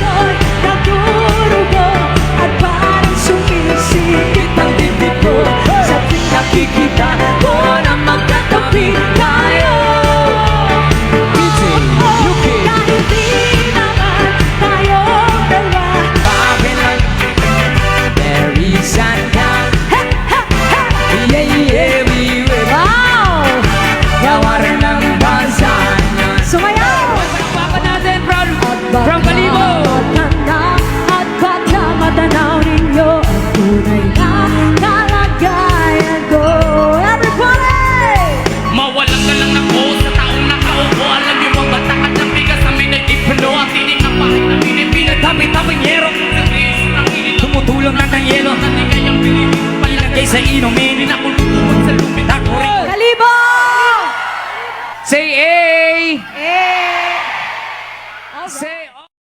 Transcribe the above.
ko'y nagurugo at parang sumisikip ang dibdib ko sa tuwing nakikita ko na magkatabi tayo. Kahit di naman tayong dalawa, Bakit lang there is a doubt? Yeah, yeah, we will. wow! Tawaran ng bansa niya. Sumayaw! Papa natin from Kalibo. At baka matanaw ninyo ang tunay na kalagayan ko. Everybody! Mawalan ka lang ako sa taong nakaupo. Alam niyo bang batakat ng bigas na minag-ipuno? At tinig ng pangit na binipinat Dami-daming yero sa bilis ng init. Tumutulong na ng yelo. Natigay ang pinili. Palagay sa inumin. Pinakulong sa